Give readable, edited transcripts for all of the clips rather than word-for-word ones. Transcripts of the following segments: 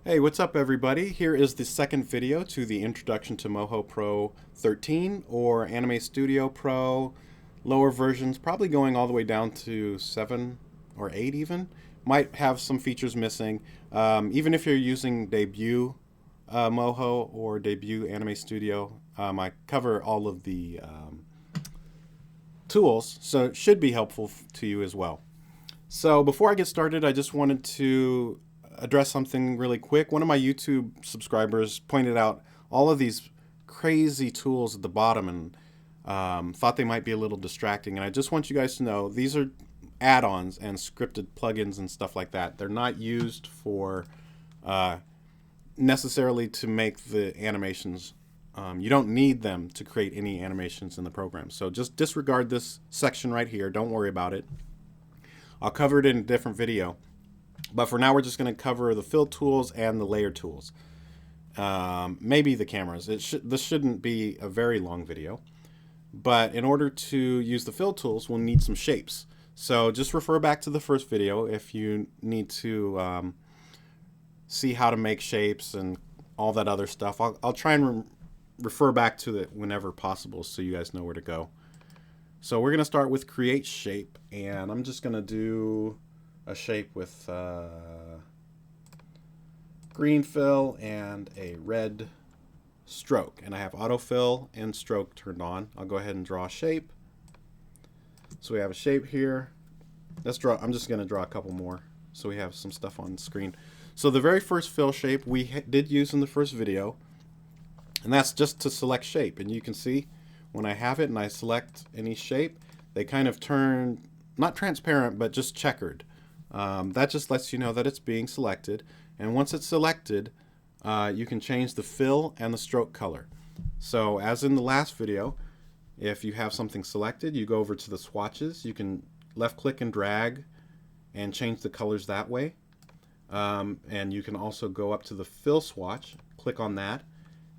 Hey, what's up everybody? Here is the second video to the introduction to MOHO Pro 13 or Anime Studio Pro lower versions, probably going all the way down to 7 or 8 even. Might have some features missing. Even if you're using debut MOHO or debut Anime Studio, I cover all of the tools, so it should be helpful to you as well. So before I get started, I just wanted to address something really quick. One of my YouTube subscribers pointed out all of these crazy tools at the bottom and thought they might be a little distracting. And I just want you guys to know these are add-ons and scripted plugins and stuff like that. They're not used for necessarily to make the animations. You don't need them to create any animations in the program. So just disregard this section right here. Don't worry about it. I'll cover it in a different video. But for now, we're just going to cover the fill tools and the layer tools. Maybe the cameras. This shouldn't be a very long video. But in order to use the fill tools, we'll need some shapes. So just refer back to the first video if you need to see how to make shapes and all that other stuff. I'll try and refer back to it whenever possible so you guys know where to go. So we're going to start with create shape. And I'm just going to do a shape with green fill and a red stroke, and I have autofill and stroke turned on. I'll go ahead and draw a shape. So we have a shape here. Let's draw. I'm just going to draw a couple more so we have some stuff on the screen. So the very first fill shape we did use in the first video, and that's just to select shape. And you can see when I have it and I select any shape, they kind of turn not transparent but just checkered. That just lets you know that it's being selected, and once it's selected, you can change the fill and the stroke color. So as in the last video, if you have something selected, you go over to the swatches. You can left click and drag and change the colors that way, and you can also go up to the fill swatch, click on that,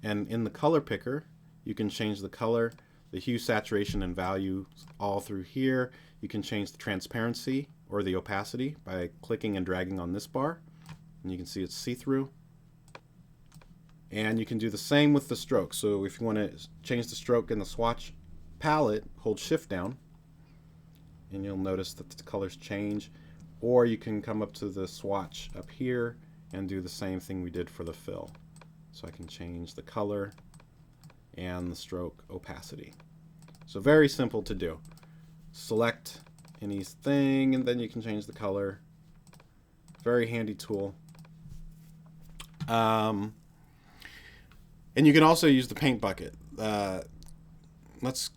and in the color picker you can change the color, the hue, saturation, and value all through here. You can change the transparency or the opacity by clicking and dragging on this bar, and you can see it's see-through. And you can do the same with the stroke. So if you want to change the stroke in the swatch palette, hold shift down and you'll notice that the colors change. Or you can come up to the swatch up here and do the same thing we did for the fill. So I can change the color and the stroke opacity. So very simple to do. Select anything and then you can change the color. Very handy tool. And you can also use the paint bucket. Let's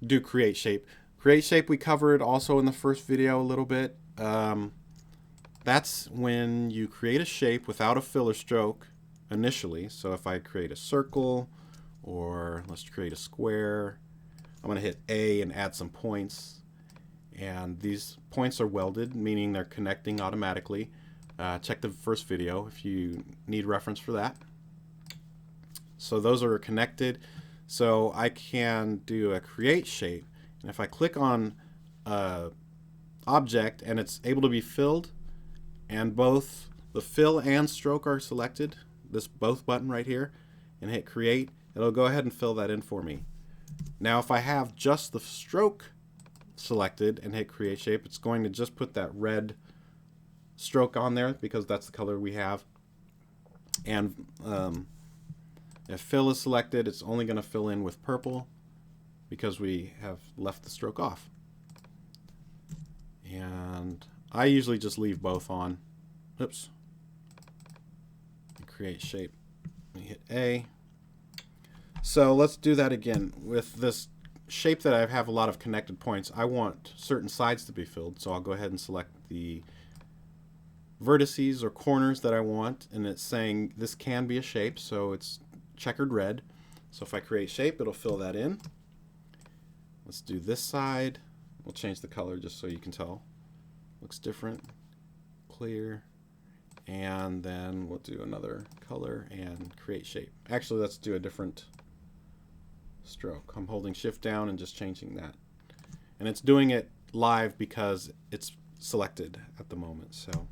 do create shape. Create shape we covered also in the first video a little bit. That's when you create a shape without a fill or stroke initially. So if I create a circle, or let's create a square, I'm going to hit A and add some points. And these points are welded, meaning they're connecting automatically. Check the first video if you need reference for that. So those are connected. So I can do a create shape. And if I click on object and it's able to be filled, and both the fill and stroke are selected, this both button right here, and hit create, it'll go ahead and fill that in for me. Now if I have just the stroke selected and hit create shape, it's going to just put that red stroke on there because that's the color we have. And if fill is selected, it's only going to fill in with purple because we have left the stroke off. And I usually just leave both on. Oops. Create shape. Hit A. So let's do that again with this shape that I have a lot of connected points. I want certain sides to be filled, so I'll go ahead and select the vertices or corners that I want, and it's saying this can be a shape, so it's checkered red. So if I create shape, it'll fill that in. Let's do this side. We'll change the color just so you can tell. Looks different. Clear. And then we'll do another color and create shape. Actually, let's do a different stroke. I'm holding shift down and just changing that. And it's doing it live because it's selected at the moment. So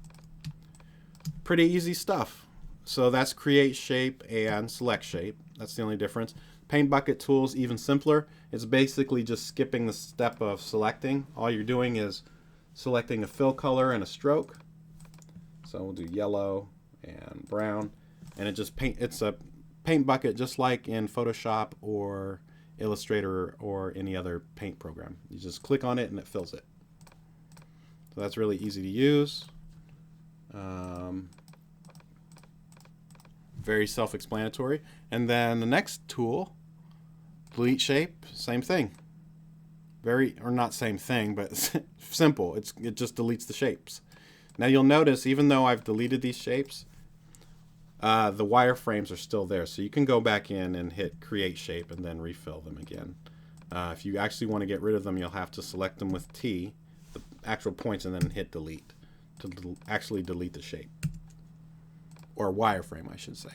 pretty easy stuff. So that's create shape and select shape. That's the only difference. Paint bucket tool is even simpler. It's basically just skipping the step of selecting. All you're doing is selecting a fill color and a stroke. So we'll do yellow and brown, and it's a paint bucket just like in Photoshop or Illustrator or any other paint program. You just click on it and it fills it. So that's really easy to use. Very self-explanatory. And then the next tool, delete shape, same thing. Or not same thing, but simple. It just deletes the shapes. Now you'll notice, even though I've deleted these shapes, the wireframes are still there. So you can go back in and hit create shape and then refill them again. If you actually want to get rid of them, you'll have to select them with T, the actual points, and then hit delete to actually delete the shape. Or wireframe, I should say.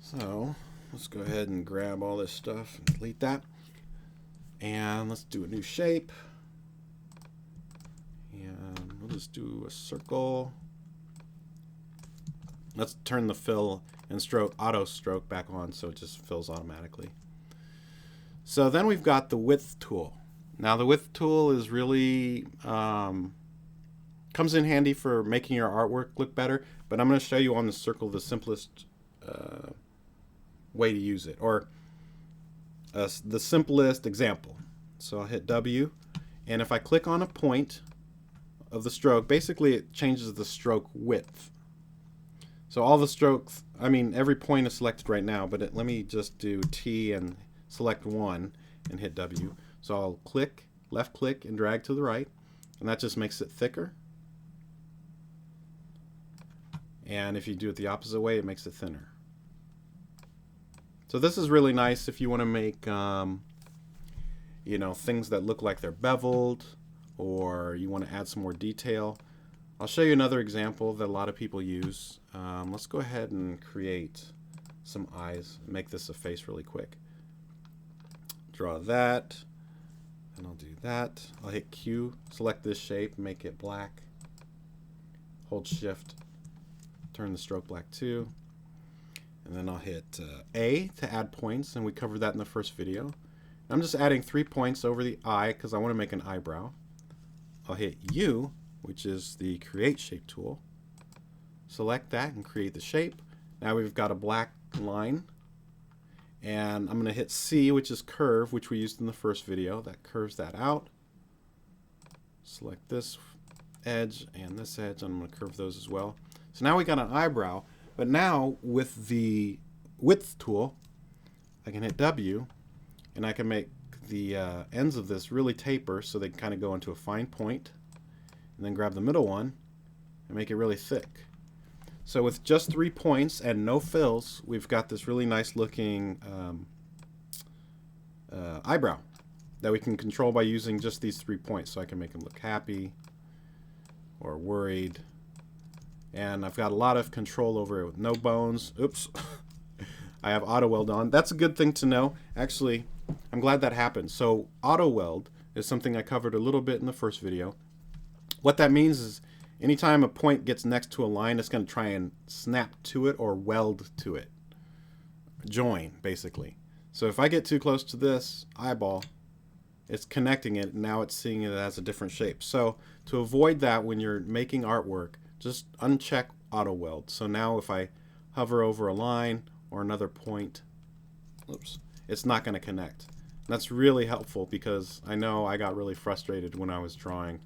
So let's go ahead and grab all this stuff and delete that. And let's do a new shape. And we'll just do a circle. Let's turn the fill and auto stroke back on so it just fills automatically. So then we've got the width tool. Now the width tool is really comes in handy for making your artwork look better, but I'm going to show you on the circle the simplest way to use it, or the simplest example. So I'll hit W, and if I click on a point of the stroke, basically it changes the stroke width. So all the strokes, I mean every point is selected right now, but let me just do T and select one and hit W. So I'll left click and drag to the right, and that just makes it thicker. And if you do it the opposite way, it makes it thinner. So this is really nice if you want to make things that look like they're beveled, or you want to add some more detail. I'll show you another example that a lot of people use. Let's go ahead and create some eyes and make this a face really quick. Draw that, and I'll do that. I'll hit Q, select this shape, make it black. Hold Shift, turn the stroke black too. And then I'll hit A to add points, and we covered that in the first video. I'm just adding 3 points over the eye because I want to make an eyebrow. I'll hit U, which is the create shape tool. Select that and create the shape. Now we've got a black line. And I'm going to hit C, which is curve, which we used in the first video. That curves that out. Select this edge and this edge, and I'm going to curve those as well. So now we got an eyebrow, but now with the width tool, I can hit W, and I can make the ends of this really taper so they can kind of go into a fine point, and then grab the middle one and make it really thick. So with just 3 points and no fills, we've got this really nice looking eyebrow that we can control by using just these 3 points. So I can make them look happy or worried. And I've got a lot of control over it with no bones. Oops. I have auto weld on. That's a good thing to know. Actually, I'm glad that happened. So auto weld is something I covered a little bit in the first video. What that means is anytime a point gets next to a line, it's going to try and snap to it or weld to it. Join, basically. So if I get too close to this eyeball, it's connecting it, and now it's seeing it as a different shape. So to avoid that when you're making artwork, just uncheck auto weld. So now if I hover over a line or another point, oops, it's not going to connect. And that's really helpful because I know I got really frustrated when I was drawing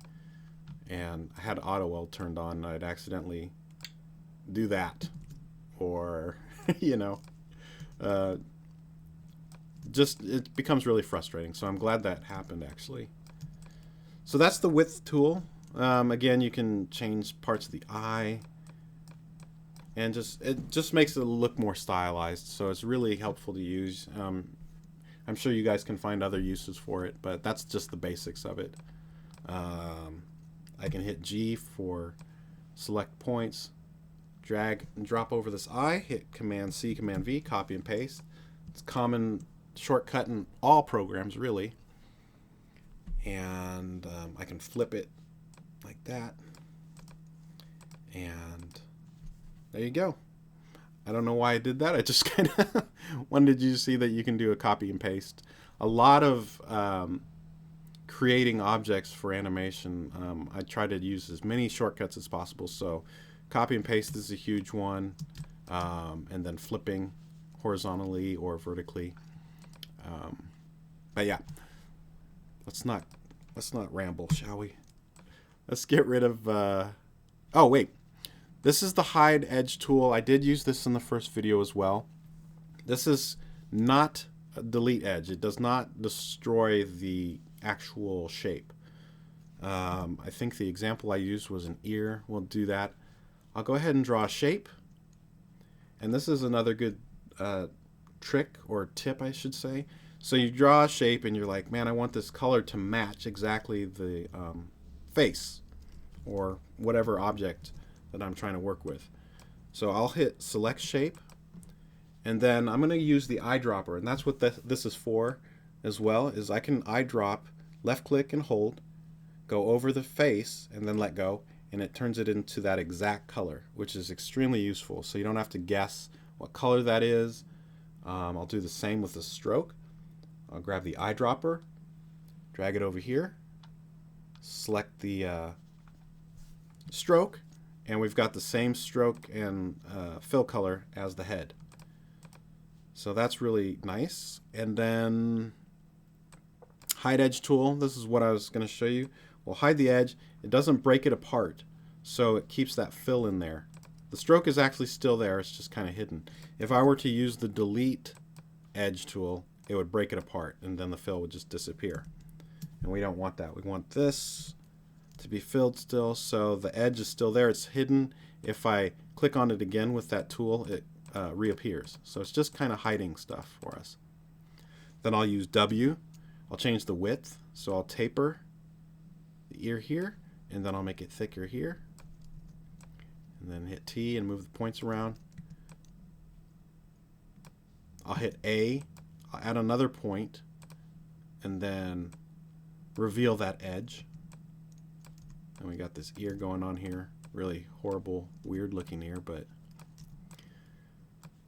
and I had auto weld turned on and I'd accidentally do that, or just it becomes really frustrating. So I'm glad that happened actually. So that's the width tool. Again, you can change parts of the eye, and it just makes it look more stylized. So it's really helpful to use. I'm sure you guys can find other uses for it, but that's just the basics of it. I can hit G for select points, drag and drop over this eye, hit Command C, Command V, copy and paste. It's a common shortcut in all programs, really. And I can flip it like that, and there you go. I don't know why I did that. I just kind of wanted you to see that you can do a copy and paste. A lot of creating objects for animation, I try to use as many shortcuts as possible. So copy and paste is a huge one, and then flipping horizontally or vertically. But yeah, let's not ramble, shall we? Let's get rid of. Oh wait, this is the hide edge tool. I did use this in the first video as well. This is not a delete edge. It does not destroy the actual shape. I think the example I used was an ear. We'll do that. I'll go ahead and draw a shape. And this is another good trick or tip, I should say. So you draw a shape and you're like, man, I want this color to match exactly the face or whatever object that I'm trying to work with. So I'll hit select shape, and then I'm going to use the eyedropper, and that's what this is for as well, is I can eyedrop, left click and hold, go over the face and then let go, and it turns it into that exact color, which is extremely useful. So you don't have to guess what color that is. I'll do the same with the stroke. I'll grab the eyedropper, drag it over here, select the stroke, and we've got the same stroke and fill color as the head. So that's really nice. And then hide edge tool, this is what I was going to show you. We'll hide the edge. It doesn't break it apart, so it keeps that fill in there. The stroke is actually still there, it's just kind of hidden. If I were to use the delete edge tool, it would break it apart and then the fill would just disappear. And we don't want that. We want this to be filled still, so the edge is still there, it's hidden. If I click on it again with that tool, it reappears. So it's just kind of hiding stuff for us. Then I'll use W. I'll change the width, so I'll taper the ear here, and then I'll make it thicker here, and then hit T and move the points around. I'll hit A, I'll add another point, and then reveal that edge. And we got this ear going on here, really horrible, weird looking ear, but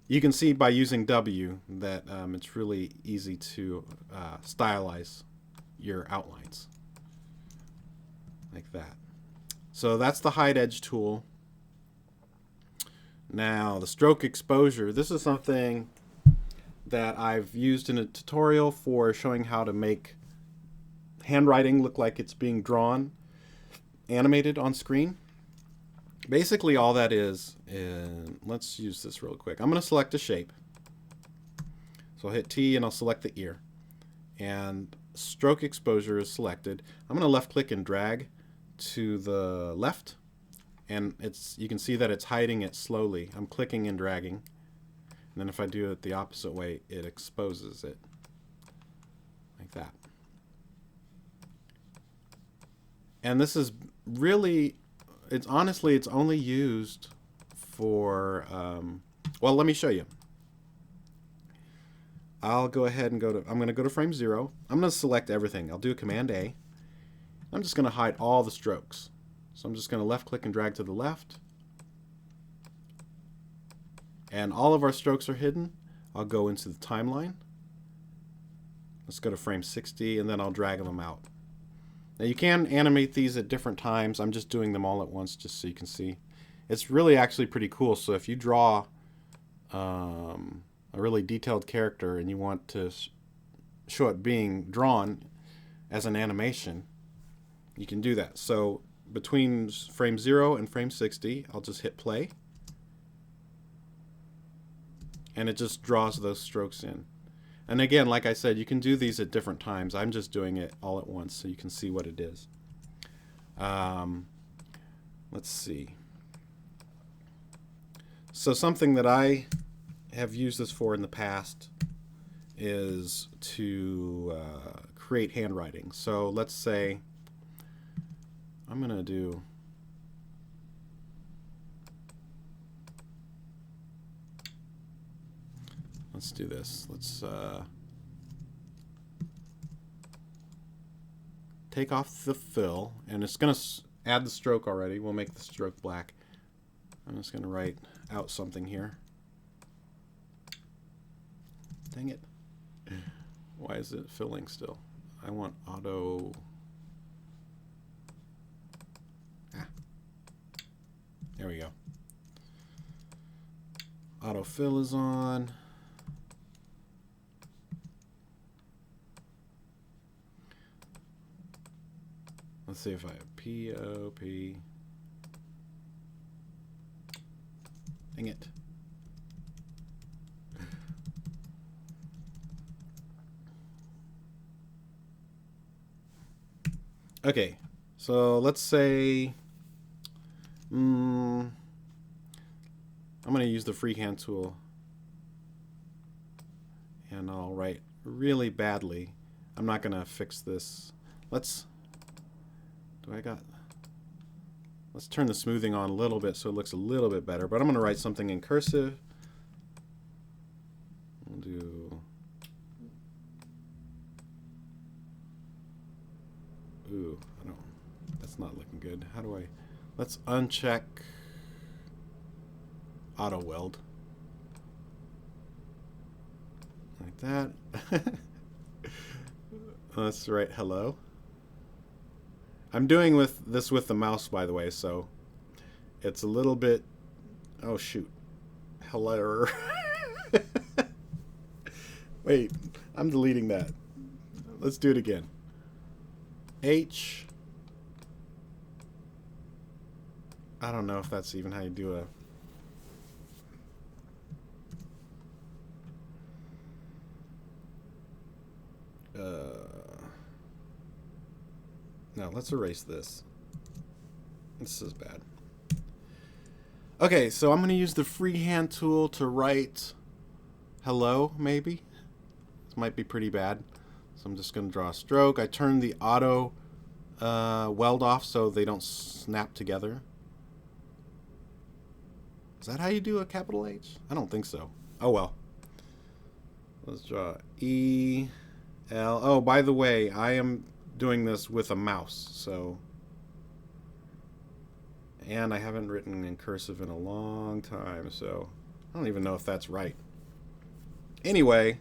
you can see by using W that it's really easy to stylize your outlines like that. So that's the hide edge tool. Now the stroke exposure, this is something that I've used in a tutorial for showing how to make handwriting look like it's being drawn, animated on screen. Basically all that is, let's use this real quick. I'm going to select a shape. So I'll hit T and I'll select the ear. And stroke exposure is selected. I'm going to left click and drag to the left. And you can see that it's hiding it slowly. I'm clicking and dragging. And then if I do it the opposite way, it exposes it. Like that. And this is really, honestly, it's only used for, well, let me show you. I'll go ahead and I'm going to go to frame 0. I'm going to select everything. I'll do Command A. I'm just going to hide all the strokes. So I'm just going to left click and drag to the left. And all of our strokes are hidden. I'll go into the timeline. Let's go to frame 60 and then I'll drag them out. Now you can animate these at different times. I'm just doing them all at once just so you can see. It's really actually pretty cool. So if you draw a really detailed character and you want to show it being drawn as an animation, you can do that. So between frame 0 and frame 60, I'll just hit play. And it just draws those strokes in. And again, like I said, you can do these at different times. I'm just doing it all at once so you can see what it is. Let's see. So something that I have used this for in the past is to create handwriting. So let's say I'm going to do let's do this. Let's take off the fill, and it's going to add the stroke already. We'll make the stroke black. I'm just going to write out something here. Dang it. Why is it filling still? I want auto. There we go. Autofill is on. Let's see if I have POP. Dang it. Okay, so let's say I'm going to use the freehand tool and I'll write really badly. I'm not going to fix this. Let's turn the smoothing on a little bit so it looks a little bit better, but I'm going to write something in cursive. We'll do that's not looking good. How do I, let's uncheck auto weld. Like that. Let's write hello. I'm doing this with the mouse, by the way, so it's a little bit, oh shoot. Hello. Wait, I'm deleting that. Let's do it again. H. I don't know if that's even how you do a no, let's erase this. This is bad. Okay, so I'm going to use the freehand tool to write hello, maybe. This might be pretty bad. So I'm just going to draw a stroke. I turn the auto weld off so they don't snap together. Is that how you do a capital H? I don't think so. Oh well. Let's draw E, L. Oh, by the way, I am doing this with a mouse, so. And I haven't written in cursive in a long time, so I don't even know if that's right. Anyway,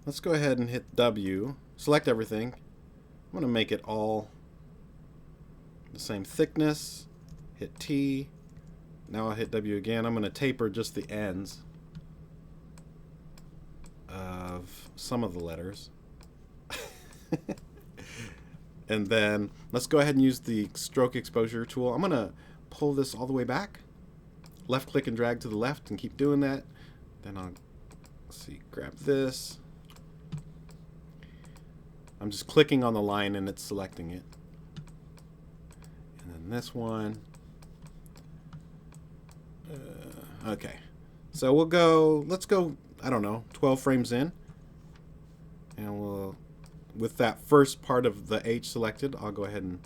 let's go ahead and hit W. Select everything. I'm going to make it all the same thickness. Hit T. Now I'll hit W again. I'm going to taper just the ends of some of the letters. And then let's go ahead and use the stroke exposure tool. I'm going to pull this all the way back. Left click and drag to the left and keep doing that. Then I'll grab this. I'm just clicking on the line and it's selecting it. And then this one. Okay. So we'll go, let's go, I don't know, 12 frames in. And we'll, with that first part of the H selected, I'll go ahead and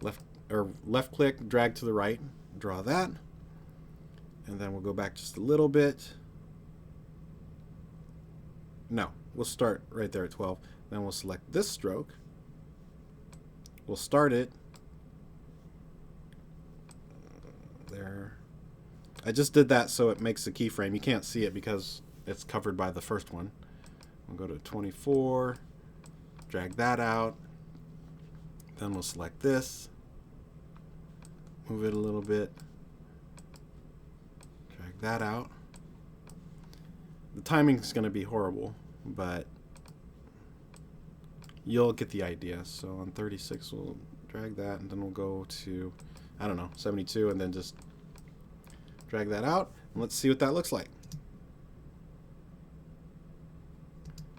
left click, drag to the right, draw that. And then we'll go back just a little bit. No, we'll start right there at 12. Then we'll select this stroke. We'll start it. There. I just did that so it makes a keyframe. You can't see it because it's covered by the first one. We'll go to 24. Drag that out. Then we'll select this. Move it a little bit. Drag that out. The timing is going to be horrible, but you'll get the idea. So on 36, we'll drag that, and then we'll go to, I don't know, 72, and then just drag that out. And let's see what that looks like.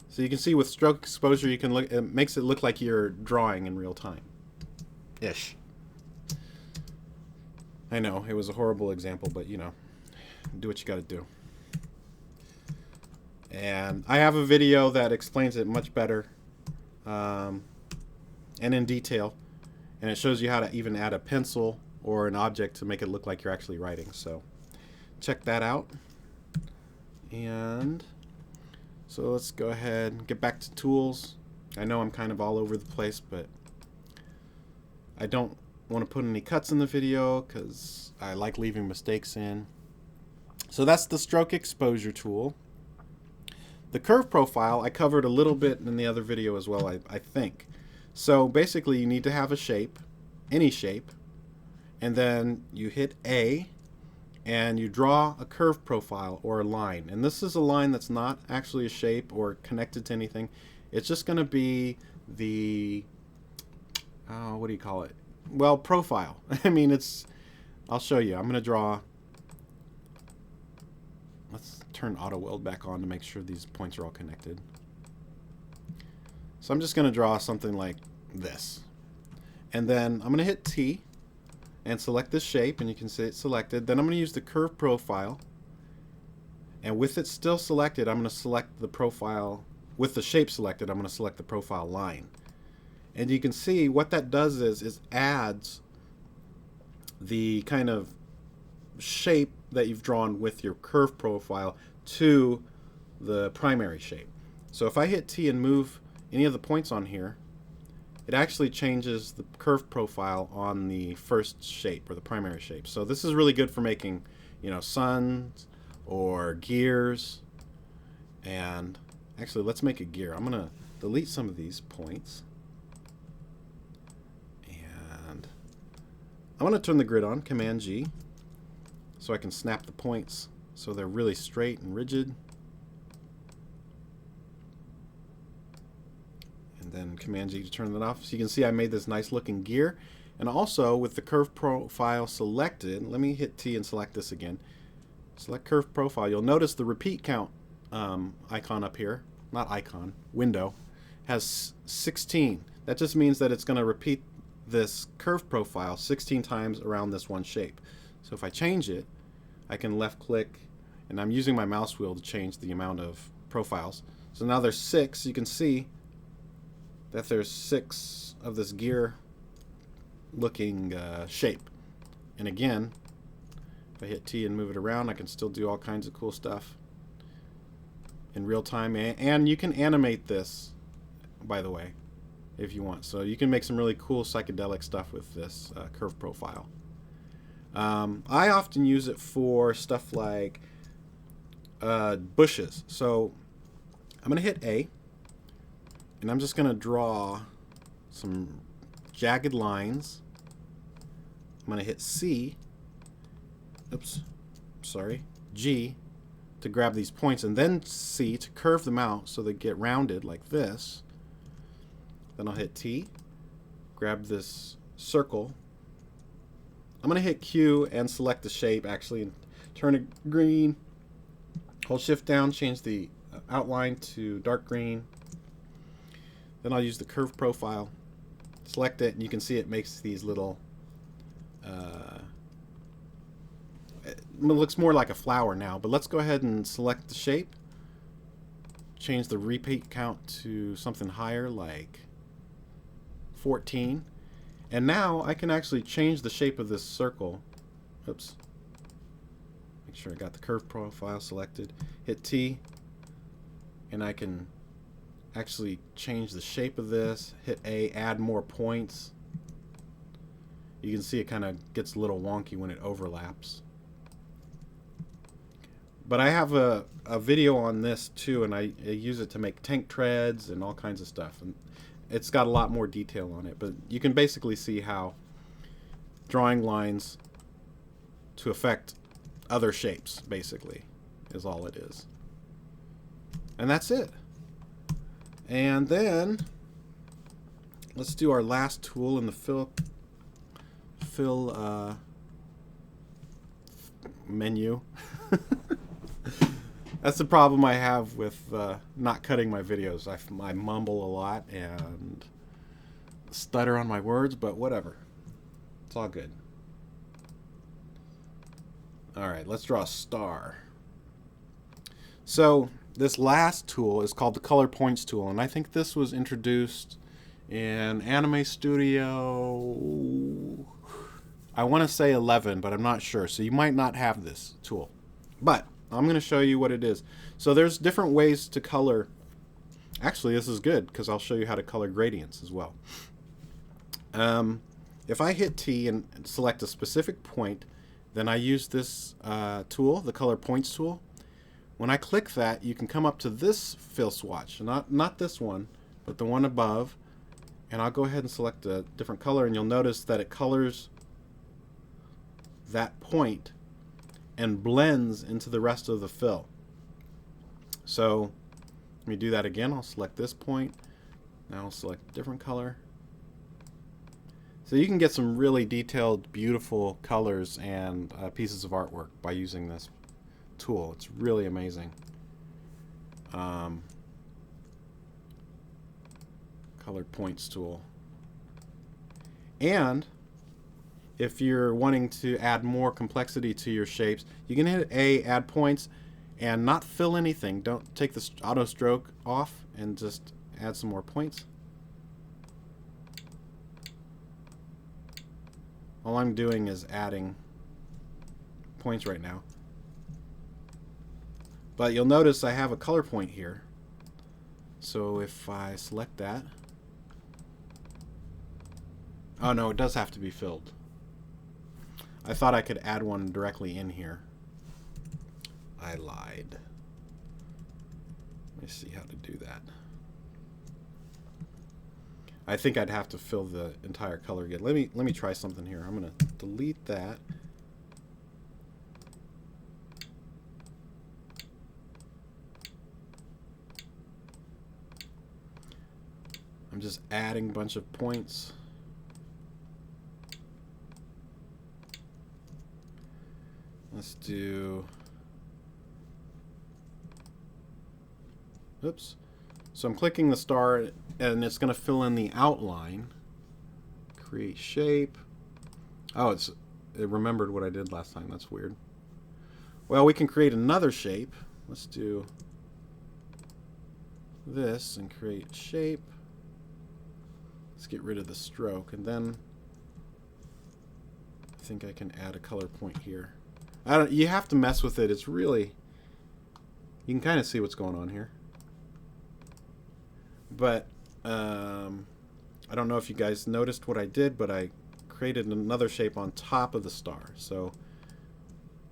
So you can see with stroke exposure, you can look. It makes it look like you're drawing in real time, ish. I know it was a horrible example, but you know, do what you got to do. And I have a video that explains it much better and in detail, and it shows you how to even add a pencil or an object to make it look like you're actually writing. So check that out. And so let's go ahead and get back to tools. I know I'm kind of all over the place, but I don't want to put any cuts in the video because I like leaving mistakes in. So that's the stroke exposure tool. The curve profile I covered a little bit in the other video as well, I think. So basically you need to have a shape, any shape, and then you hit A and you draw a curve profile or a line. And this is a line that's not actually a shape or connected to anything. It's just going to be the, what do you call it? Well, profile. I mean, I'll show you. I'm going to draw, let's turn Auto Weld back on to make sure these points are all connected. So I'm just going to draw something like this. And then I'm going to hit T and select this shape, and you can see it's selected. Then I'm going to use the curve profile, and with it still selected, I'm going to select the profile. With the shape selected, I'm going to select the profile line. And you can see what that does is adds the kind of shape that you've drawn with your curve profile to the primary shape. So if I hit T and move any of the points on here, it actually changes the curve profile on the first shape or the primary shape. So this is really good for making, you know, suns or gears. And actually, let's make a gear. I'm going to delete some of these points. And I'm going to turn the grid on, Command G, so I can snap the points so they're really straight and rigid. And then Command G to turn that off. So you can see I made this nice looking gear. And also with the curve profile selected, let me hit T and select this again. Select curve profile. You'll notice the repeat count icon up here, not icon, window, has 16. That just means that it's going to repeat this curve profile 16 times around this one shape. So if I change it, I can left click, and I'm using my mouse wheel to change the amount of profiles. So now there's 6. You can see that there's 6 of this gear looking shape. And again, if I hit T and move it around, I can still do all kinds of cool stuff in real time. And you can animate this, by the way, if you want. So you can make some really cool psychedelic stuff with this curve profile. I often use it for stuff like bushes. So I'm going to hit A, and I'm just going to draw some jagged lines. I'm going to hit C, G to grab these points, and then C to curve them out so they get rounded like this. Then I'll hit T, grab this circle. I'm going to hit Q and select the shape, actually, and turn it green. Hold Shift down, change the outline to dark green. Then I'll use the curve profile, select it, and you can see it makes these little, it looks more like a flower now, but let's go ahead and select the shape, change the repeat count to something higher like 14, and now I can actually change the shape of this circle. Oops. Make sure I got the curve profile selected. Hit T, and I can actually change the shape of this. Hit A, add more points. You can see it kind of gets a little wonky when it overlaps. But I have a video on this too, and I use it to make tank treads and all kinds of stuff. And it's got a lot more detail on it, but you can basically see how drawing lines to affect other shapes, basically, is all it is. And that's it. And then let's do our last tool in the fill menu. That's the problem I have with not cutting my videos. I mumble a lot and stutter on my words, but whatever. It's all good. Alright, let's draw a star. So this last tool is called the Color Points tool, and I think this was introduced in Anime Studio, I want to say 11, but I'm not sure. So you might not have this tool. But I'm going to show you what it is. So there's different ways to color. Actually, this is good because I'll show you how to color gradients as well. if I hit T and select a specific point, then I use this tool, the color points tool. When I click that, you can come up to this fill swatch, not this one, but the one above, and I'll go ahead and select a different color, and you'll notice that it colors that point and blends into the rest of the fill. So let me do that again. I'll select this point. Now I'll select a different color. So you can get some really detailed, beautiful colors and pieces of artwork by using this tool. It's really amazing. Color points tool. And if you're wanting to add more complexity to your shapes, you can hit A, add points, and not fill anything. Don't take the auto stroke off and just add some more points. All I'm doing is adding points right now. But you'll notice I have a color point here. So if I select that, oh no, it does have to be filled. I thought I could add one directly in here. I lied. Let me see how to do that. I think I'd have to fill the entire color again. Let me try something here. I'm gonna delete that. I'm just adding a bunch of points. Let's do, oops. So I'm clicking the star and it's going to fill in the outline. Create shape. Oh, it remembered what I did last time. That's weird. Well, we can create another shape. Let's do this and create shape. Let's get rid of the stroke, and then I think I can add a color point here. You have to mess with it. It's really, you can kind of see what's going on here. But I don't know if you guys noticed what I did, but I created another shape on top of the star. So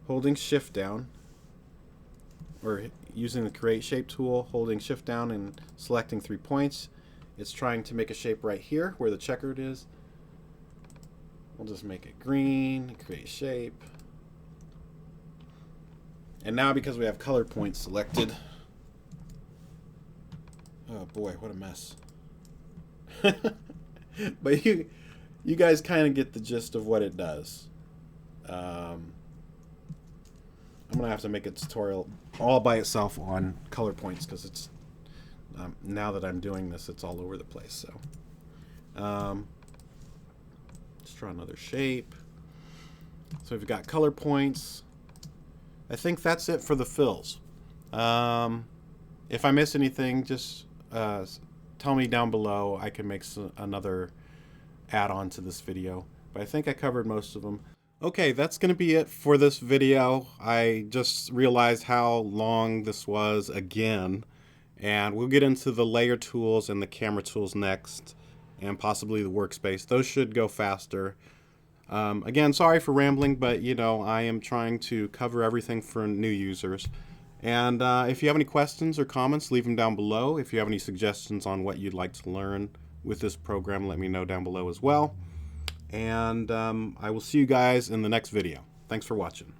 holding shift down, or using the create shape tool, holding shift down and selecting 3 points, it's trying to make a shape right here where the checkered is. We'll just make it green, create shape. And now because we have color points selected, oh boy, what a mess. But you guys kind of get the gist of what it does. I'm gonna have to make a tutorial all by itself on color points because it's now that I'm doing this, it's all over the place. So let's draw another shape. So we've got color points. I think that's it for the fills. If I miss anything, just tell me down below. I can make another add-on to this video. But I think I covered most of them. Okay, that's going to be it for this video. I just realized how long this was again. And we'll get into the layer tools and the camera tools next, and possibly the workspace. Those should go faster. Again, sorry for rambling, but you know, I am trying to cover everything for new users. And if you have any questions or comments, leave them down below. If you have any suggestions on what you'd like to learn with this program, let me know down below as well. And I will see you guys in the next video. Thanks for watching.